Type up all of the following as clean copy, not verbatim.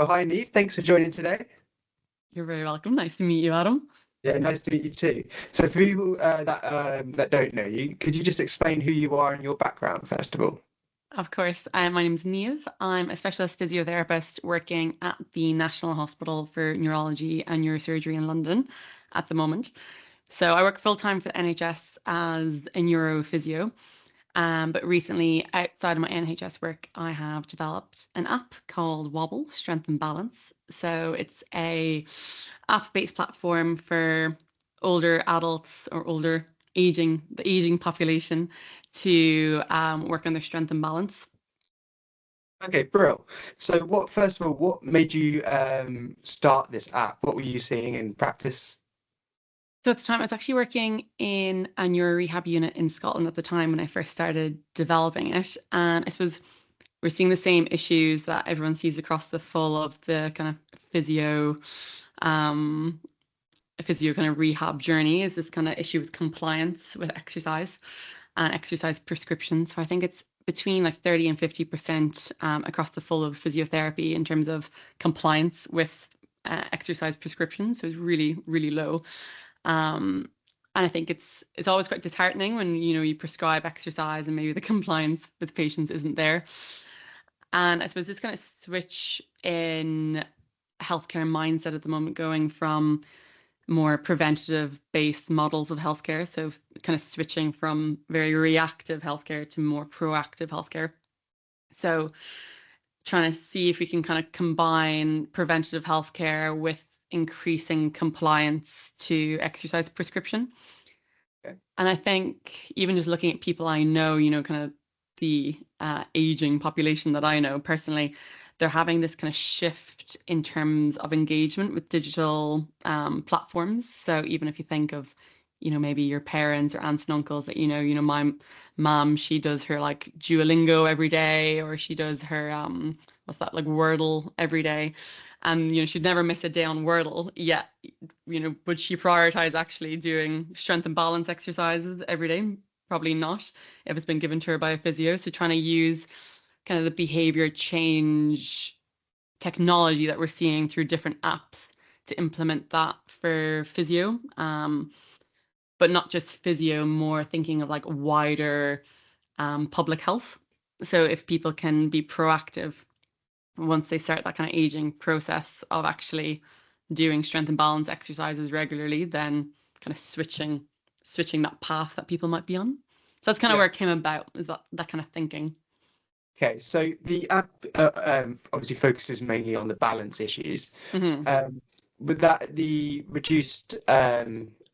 Oh, hi, Neve. Thanks for joining today. You're very welcome. Nice to meet you, Adam. Yeah, nice to meet you too. So, for people that don't know you, could you just explain who you are and your background, first of all? Of course, my name's Neve. I'm a specialist physiotherapist working at the National Hospital for Neurology and Neurosurgery in London at the moment. So I work full time for the NHS as a neurophysio. But recently, outside of my NHS work, I have developed an app called Wobble, Strength and Balance. So it's a app-based platform for older adults or the aging population to work on their strength and balance. Okay, bro. So, first of all, what made you start this app? What were you seeing in practice? So at the time, I was actually working in a neuro rehab unit in Scotland at the time when I first started developing it. And I suppose we're seeing the same issues that everyone sees across the full of the kind of um, physio kind of rehab journey is this kind of issue with compliance with exercise and exercise prescriptions. So I think it's between like 30 and 50% across the full of physiotherapy in terms of compliance with exercise prescriptions. So it's really, really low. Um, and I think it's always quite disheartening when you prescribe exercise and maybe the compliance with patients isn't there. And I suppose this kind of switch in healthcare mindset at the moment, going from more preventative based models of healthcare. So kind of switching from very reactive healthcare to more proactive healthcare. So trying to see if we can kind of combine preventative healthcare with increasing compliance to exercise prescription. Okay. And I think even just looking at people I know, kind of the aging population that I know personally, they're having this kind of shift in terms of engagement with digital platforms. So even if you think of, maybe your parents or aunts and uncles that my mom, she does her like Duolingo every day, or she does her what's that, like Wordle every day. And she'd never miss a day on Wordle yet. Would she prioritize actually doing strength and balance exercises every day? Probably not if it's been given to her by a physio. So trying to use kind of the behavior change technology that we're seeing through different apps to implement that for physio. But not just physio, more thinking of like wider public health. So if people can be proactive once they start that kind of aging process of actually doing strength and balance exercises regularly, then kind of switching that path that people might be on. So that's kind of Yeah. where it came about, is that kind of thinking. Okay, so the app obviously focuses mainly on the balance issues. Hmm. Um, with that, the reduced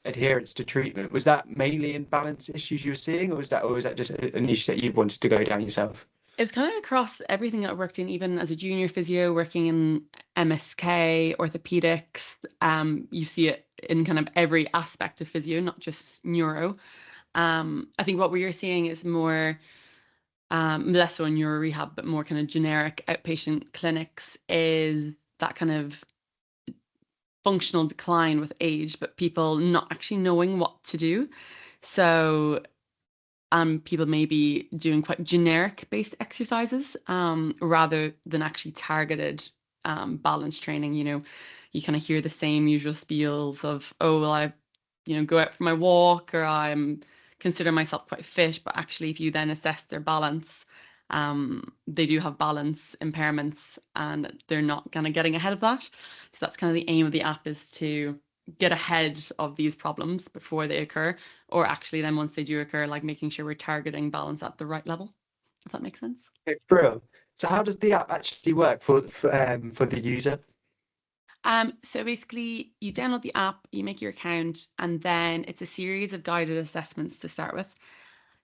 adherence to treatment, was that mainly in balance issues you were seeing, or was that just a niche that you wanted to go down yourself? It was kind of across everything that I worked in, even as a junior physio, working in MSK, orthopedics. You see it in kind of every aspect of physio, not just neuro. I think what we are seeing is more less so in neuro rehab, but more kind of generic outpatient clinics, is that kind of functional decline with age, but people not actually knowing what to do. So people may be doing quite generic based exercises rather than actually targeted balance training. You kind of hear the same usual spiels of, oh, well, I, go out for my walk, or I'm consider myself quite fit, but actually, if you then assess their balance, they do have balance impairments, and they're not kind of getting ahead of that. So that's kind of the aim of the app, is to get ahead of these problems before they occur, or actually then once they do occur, like making sure we're targeting balance at the right level, if that makes sense. Okay, brilliant. So how does the app actually work for the user? So basically you download the app, you make your account, and then it's a series of guided assessments to start with.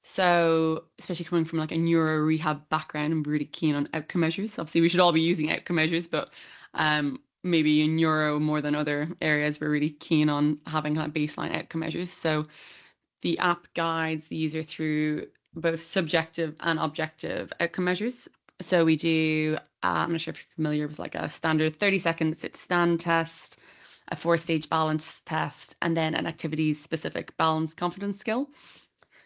So especially coming from like a neuro rehab background, I'm really keen on outcome measures. Obviously we should all be using outcome measures, but maybe in neuro more than other areas, we're really keen on having kind of baseline outcome measures. So the app guides the user through both subjective and objective outcome measures. So we do, I'm not sure if you're familiar with like a standard 30-second sit stand test, a 4-stage balance test, and then an activity specific balance confidence skill.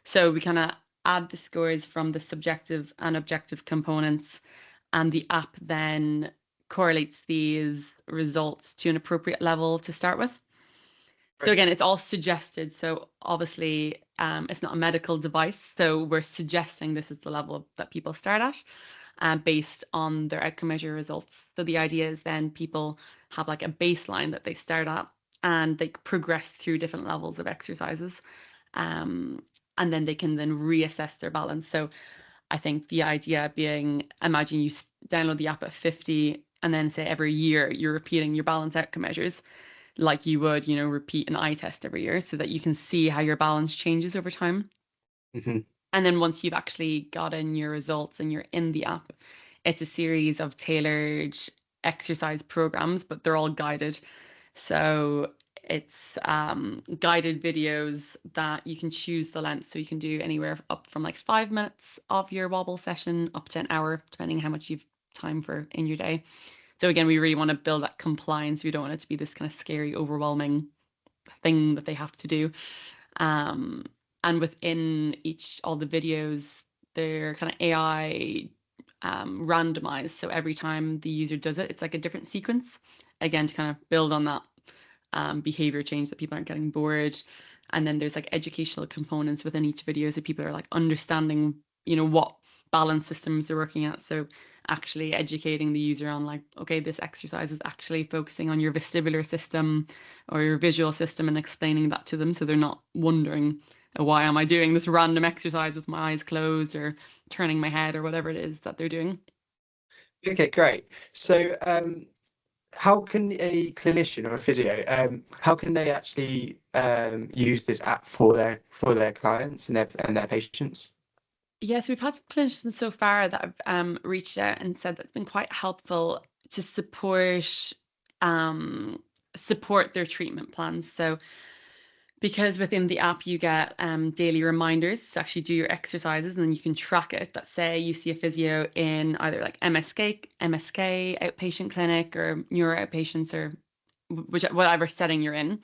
So we kind of add the scores from the subjective and objective components, and the app then correlates these results to an appropriate level to start with. So Right. again, it's all suggested. So obviously, it's not a medical device. So we're suggesting this is the level that people start at, based on their outcome measure results. So the idea is then people have like a baseline that they start at, and they progress through different levels of exercises, and then they can then reassess their balance. So I think the idea being, imagine you download the app at 50, and then say every year you're repeating your balance outcome measures like you would, repeat an eye test every year, so that you can see how your balance changes over time. Hmm. And then once you've actually gotten your results and you're in the app, it's a series of tailored exercise programs, but they're all guided. So it's guided videos that you can choose the length. So you can do anywhere up from like 5 minutes of your wobble session up to an hour, depending how much you've time for in your day. So again, we really want to build that compliance. We don't want it to be this kind of scary, overwhelming thing that they have to do. Um, and within all the videos, they're kind of AI randomized. So every time the user does it, it's like a different sequence. Again, to kind of build on that behavior change, that people aren't getting bored. And then there's like educational components within each video, so people are like understanding, what balance systems they're working at. So actually educating the user on like, okay, this exercise is actually focusing on your vestibular system or your visual system, and explaining that to them, so they're not wondering, oh, why am I doing this random exercise with my eyes closed or turning my head or whatever it is that they're doing. Okay, great. So, how can a clinician or a physio, how can they actually use this app for their clients and their patients? Yes, we've had some clinicians so far that have reached out and said that's been quite helpful to um, support their treatment plans. So because within the app you get daily reminders to actually do your exercises, and then you can track it. That say you see a physio in either like MSK outpatient clinic or neuro outpatients, or whatever setting you're in.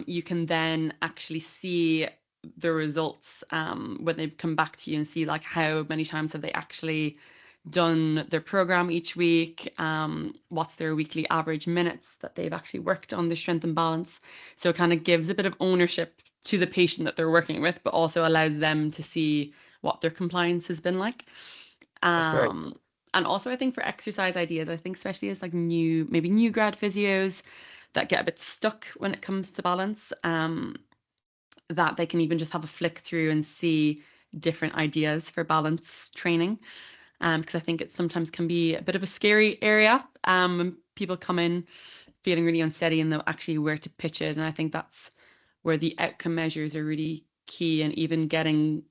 You can then actually see the results when they've come back to you, and see like how many times have they actually done their program each week, what's their weekly average minutes that they've actually worked on their strength and balance. So it kind of gives a bit of ownership to the patient that they're working with, but also allows them to see what their compliance has been like. That's great. Um, and also I think for exercise ideas, I think especially as like maybe new grad physios that get a bit stuck when it comes to balance, that they can even just have a flick through and see different ideas for balance training. Because I think it sometimes can be a bit of a scary area, when people come in feeling really unsteady and know actually where to pitch it. And I think that's where the outcome measures are really key, and even getting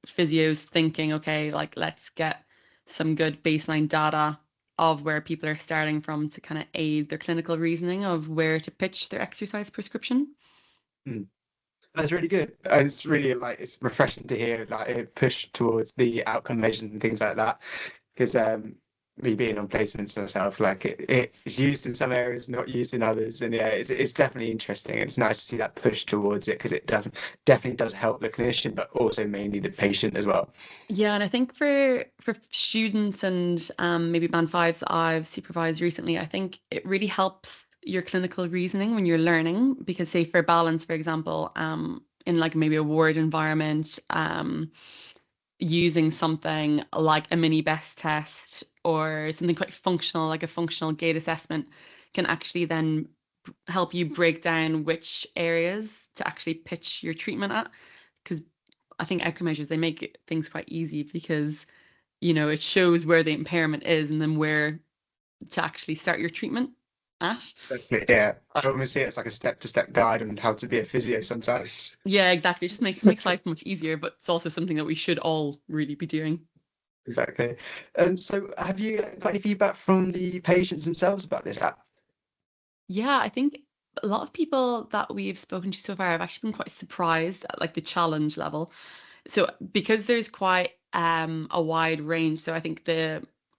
physios thinking, okay, like let's get some good baseline data of where people are starting from to kind of aid their clinical reasoning of where to pitch their exercise prescription. Mm. That's really good. And it's really like it's refreshing to hear like it push towards the outcome measures and things like that. Because me being on placements myself, like it is used in some areas, not used in others. And yeah, it's definitely interesting. And it's nice to see that push towards it, because it definitely does help the clinician, but also mainly the patient as well. Yeah, and I think for students and maybe band fives that I've supervised recently, I think it really helps your clinical reasoning when you're learning. Because say for balance, for example, in like maybe a ward environment, using something like a mini best test or something quite functional, like a functional gait assessment, can actually then help you break down which areas to actually pitch your treatment at. Because I think outcome measures, they make things quite easy, because it shows where the impairment is and then where to actually start your treatment at. Exactly. Yeah, I almost see it as like a step-to-step guide on how to be a physio sometimes. Yeah, exactly. It just makes life much easier, but it's also something that we should all really be doing. Exactly. So have you got any feedback from the patients themselves about this app? Yeah, I think a lot of people that we've spoken to so far have actually been quite surprised at like the challenge level. So because there's quite a wide range, so I think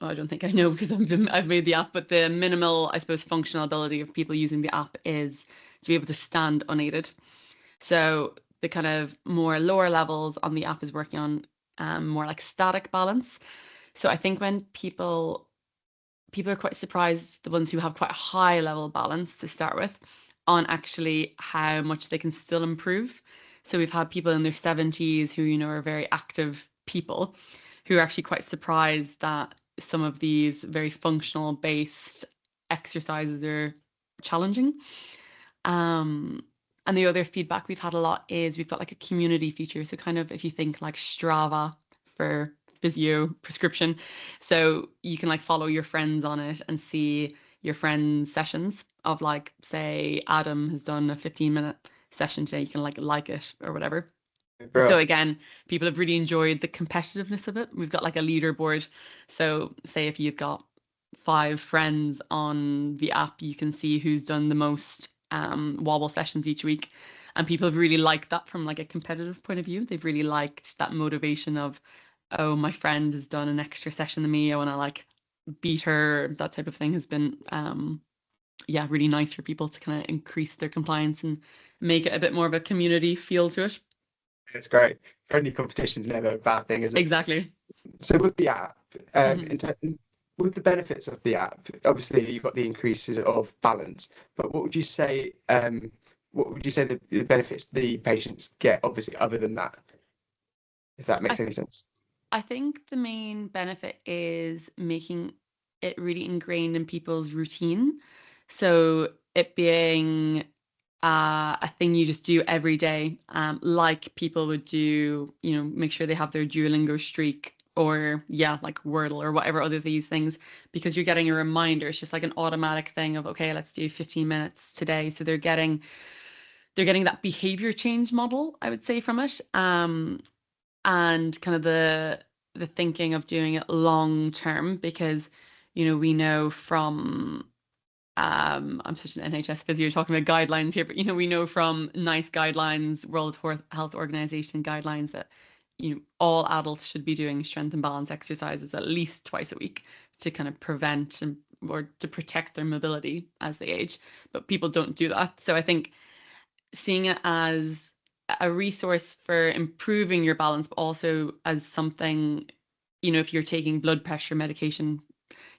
I don't think I know because I've made the app, but the minimal, I suppose, functional ability of people using the app is to be able to stand unaided. So the kind of more lower levels on the app is working on more like static balance. So I think when people people are quite surprised, the ones who have quite a high level balance to start with, on actually how much they can still improve. So we've had people in their 70s who, are very active people who are actually quite surprised that some of these very functional based exercises are challenging. And the other feedback we've had a lot is we've got like a community feature. So kind of if you think like Strava for physio prescription. So you can like follow your friends on it and see your friends' sessions of like, say, Adam has done a 15-minute session today. You can like it or whatever. So Bro, again, people have really enjoyed the competitiveness of it. We've got like a leaderboard. So say if you've got 5 friends on the app, you can see who's done the most wobble sessions each week. And people have really liked that from like a competitive point of view. They've really liked that motivation of, oh, my friend has done an extra session than me. I want to like beat her. That type of thing has been yeah, really nice for people to kind of increase their compliance and make it a bit more of a community feel to it. it's great. Friendly competition's never a bad thing, is it? Exactly. So with the app, Mhm. with the benefits of the app, obviously you've got the increases of balance, but what would you say the benefits the patients get, obviously, other than that, if that I makes any sense? I think the main benefit is making it really ingrained in people's routine. So it being a thing you just do every day, like people would do, make sure they have their Duolingo streak or yeah, like Wordle or whatever other these things, because you're getting a reminder. It's just like an automatic thing of, okay, let's do 15 minutes today. So they're getting that behavior change model, I would say, from it. And kind of the thinking of doing it long term because we know from I'm such an NHS physio talking about guidelines here, but we know from NICE guidelines, Health Organization guidelines that all adults should be doing strength and balance exercises at least twice a week to kind of prevent or to protect their mobility as they age. But people don't do that. So I think seeing it as a resource for improving your balance, but also as something, if you're taking blood pressure medication,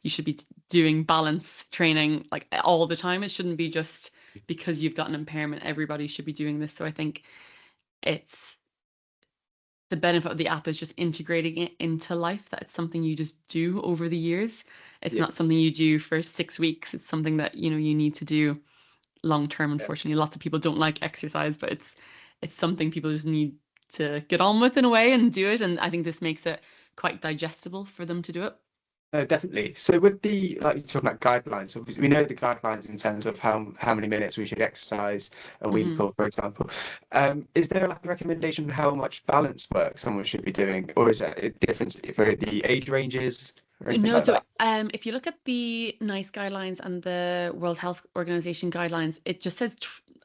you should be doing balance training like all the time. It shouldn't be just because you've got an impairment. Everybody should be doing this. So I think it's the benefit of the app is just integrating it into life, that it's something you just do over the years. It's Yeah. not something you do for 6 weeks. It's something that, you need to do long term. Yeah. Unfortunately, lots of people don't like exercise, but it's something people just need to get on with in a way and do it. And I think this makes it quite digestible for them to do it. No, definitely. So with the like you're talking about guidelines, so we know the guidelines in terms of how many minutes we should exercise a week, Hmm. or for example. Is there like a recommendation of how much balance work someone should be doing, or is that a difference for the age ranges or anything No, like so that? if you look at the NICE guidelines and the World Health Organization guidelines, it just says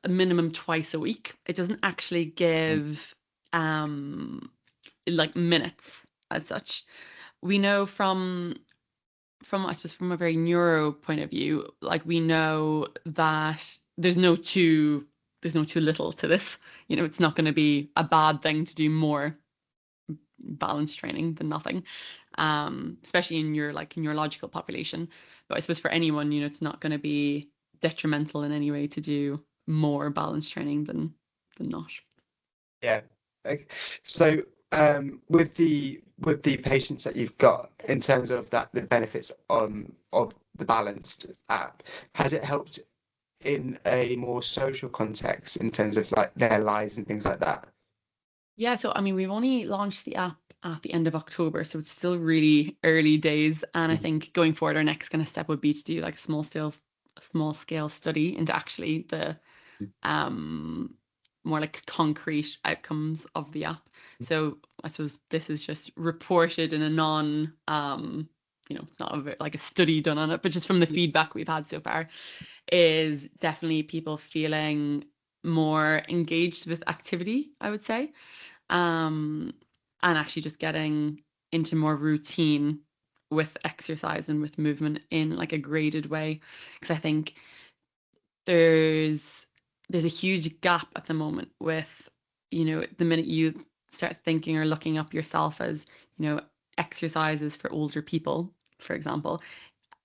a minimum twice a week. It doesn't actually give um like minutes as such. We know from I suppose from a very neuro point of view, like we know that there's no too little to this. It's not going to be a bad thing to do more balance training than nothing, especially in your like neurological population. But I suppose for anyone, it's not going to be detrimental in any way to do more balance training than not. Yeah. Okay. So with the patients that you've got in terms of that the benefits of the balanced app, has it helped in a more social context in terms of like their lives and things like that? Yeah, so I mean, we've only launched the app at the end of October, so it's still really early days. And I Mhm. think going forward, our next kind of step would be to do like a small scale study into actually the um more like concrete outcomes of the app. So I suppose this is just reported in a non it's not like a study done on it, but just from the feedback we've had so far, is definitely people feeling more engaged with activity, I would say, um, and actually just getting into more routine with exercise and with movement in like a graded way. Because I think there's there's a huge gap at the moment with, the minute you start thinking or looking up yourself as, exercises for older people, for example,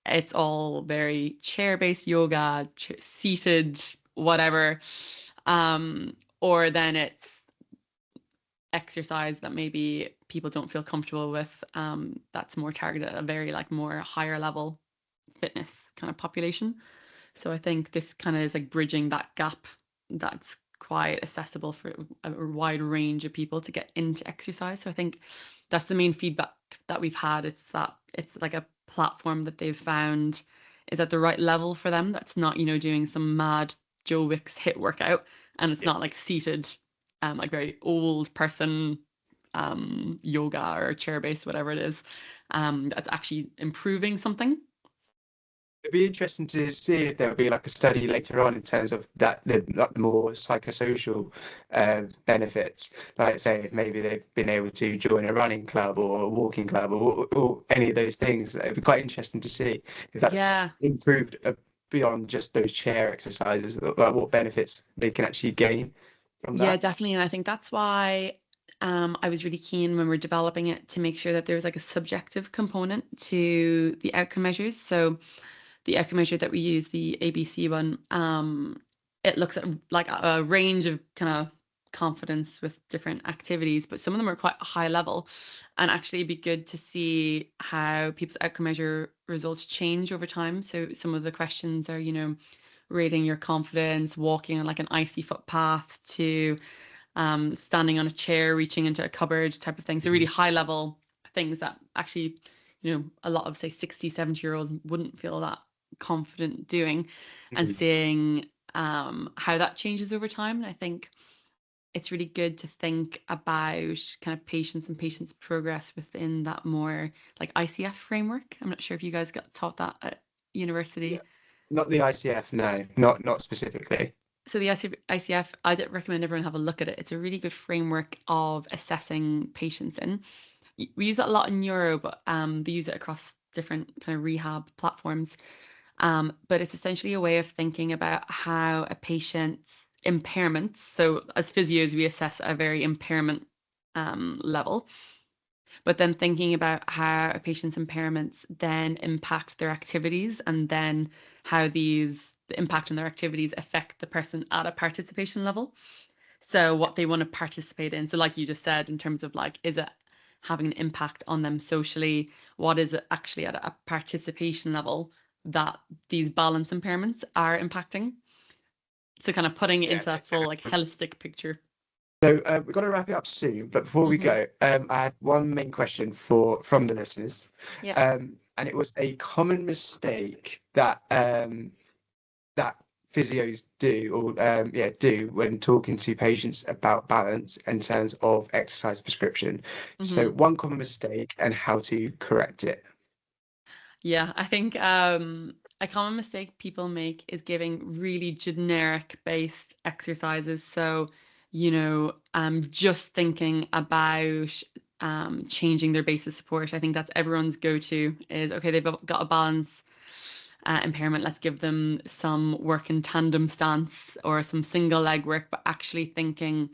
it's all very chair-based yoga, seated, whatever. Or then it's exercise that maybe people don't feel comfortable with, that's more targeted at a very like more higher level fitness kind of population. So I think this kind of is like bridging that gap that's quite accessible for a wide range of people to get into exercise. So I think that's the main feedback that we've had. It's that it's like a platform that they've found is at the right level for them. That's not, doing some mad Joe Wicks hit workout, and it's Yeah. not like seated, like very old person yoga or chair based, whatever it is. That's actually improving something. It'd be interesting to see if there'll be like a study later on in terms of that the like the more psychosocial benefits. Like say if maybe they've been able to join a running club or a walking club or any of those things. It'd be quite interesting to see if that's Yeah. improved beyond just those chair exercises, like what benefits they can actually gain from Yeah, that. definitely. And I think that's why I was really keen when we're developing it to make sure that there was like a subjective component to the outcome measures. So the outcome measure that we use, the ABC one, it looks at like a range of kind of confidence with different activities, but some of them are quite high level. And actually, it'd be good to see how people's outcome measure results change over time. So some of the questions are, rating your confidence, walking on like an icy footpath, to standing on a chair, reaching into a cupboard type of thing. So really Mhm. high level things that actually, a lot of say 60, 70-year-olds wouldn't feel that confident doing, and Mhm. seeing how that changes over time. And I think it's really good to think about kind of patients and patients' progress within that more like ICF framework. I'm not sure if you guys got taught that at Yeah, university. not the ICF, no, not specifically. So the ICF, I'd recommend everyone have a look at it. It's a really good framework of assessing patients in. We use it a lot in neuro, but they use it across different kind of rehab platforms. But it's essentially a way of thinking about how a patient's impairments, so as physios, we assess a very impairment level, but then thinking about how a patient's impairments then impact their activities, and then how the impact on their activities affect the person at a participation level. So what they want to participate in. So like you just said, in terms of like, is it having an impact on them socially? What is it actually at a participation level that these balance impairments are impacting? So kind of putting it Yeah. into that full like holistic picture. So we've got to wrap it up soon, but before we Hmm. go, I had one main question from the listeners, Yeah. and it was a common mistake that physios do do when talking to patients about balance in terms of exercise prescription. So Hmm. one common mistake and how to correct it. Yeah, I think a common mistake people make is giving really generic based exercises. So, just thinking about changing their base of support. I think that's everyone's go-to is, okay, they've got a balance impairment. Let's give them some work in tandem stance or some single leg work, but actually thinking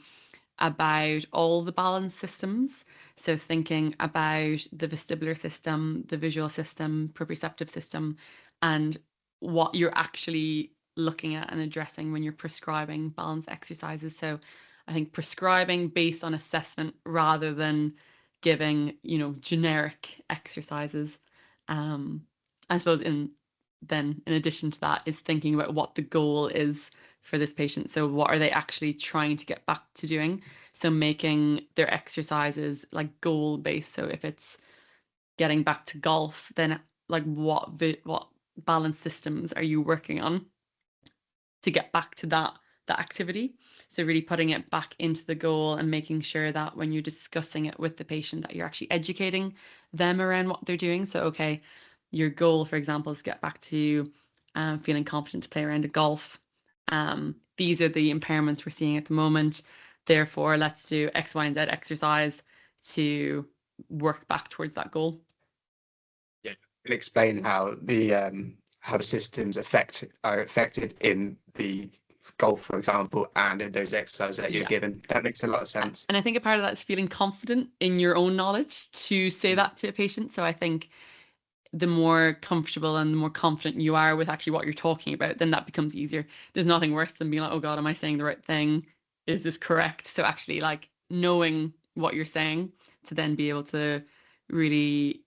about all the balance systems. So thinking about the vestibular system, the visual system, proprioceptive system, and what you're actually looking at and addressing when you're prescribing balance exercises. So I think prescribing based on assessment rather than giving, generic exercises. Um, I suppose in addition to that is thinking about what the goal is for this patient. So what are they actually trying to get back to doing? So making their exercises like goal based. So if it's getting back to golf, then like what balance systems are you working on to get back to that activity? So really putting it back into the goal and making sure that when you're discussing it with the patient that you're actually educating them around what they're doing. So okay, your goal, for example, is get back to feeling confident to play around a golf. These are the impairments we're seeing at the moment. Therefore, let's do X, Y, and Z exercise to work back towards that goal. Yeah, and explain how the systems are affected in the golf, for example, and in those exercises that you're Yeah. given. That makes a lot of sense. And I think a part of that is feeling confident in your own knowledge to say Mm. that to a patient. So I think the more comfortable and the more confident you are with actually what you're talking about, then that becomes easier. There's nothing worse than being like, oh God, am I saying the right thing? Is this correct? So actually like knowing what you're saying to then be able to really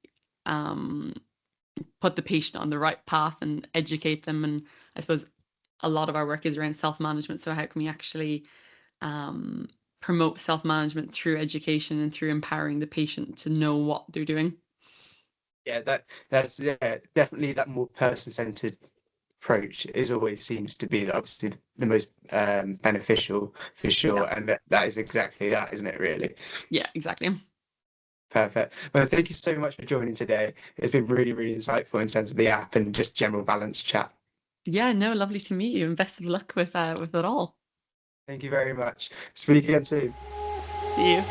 put the patient on the right path and educate them. And I suppose a lot of our work is around self-management. So how can we actually promote self-management through education and through empowering the patient to know what they're doing? Yeah, that's definitely that more person-centered approach is always seems to be obviously the most beneficial for Yeah, sure, and that is exactly that, isn't it? Really. yeah, exactly. Perfect. Well, thank you so much for joining today. It's been really, really insightful in terms of the app and just general balance chat. Yeah, no, lovely to meet you and best of luck with it all. Thank you very much. Speak again soon. See you.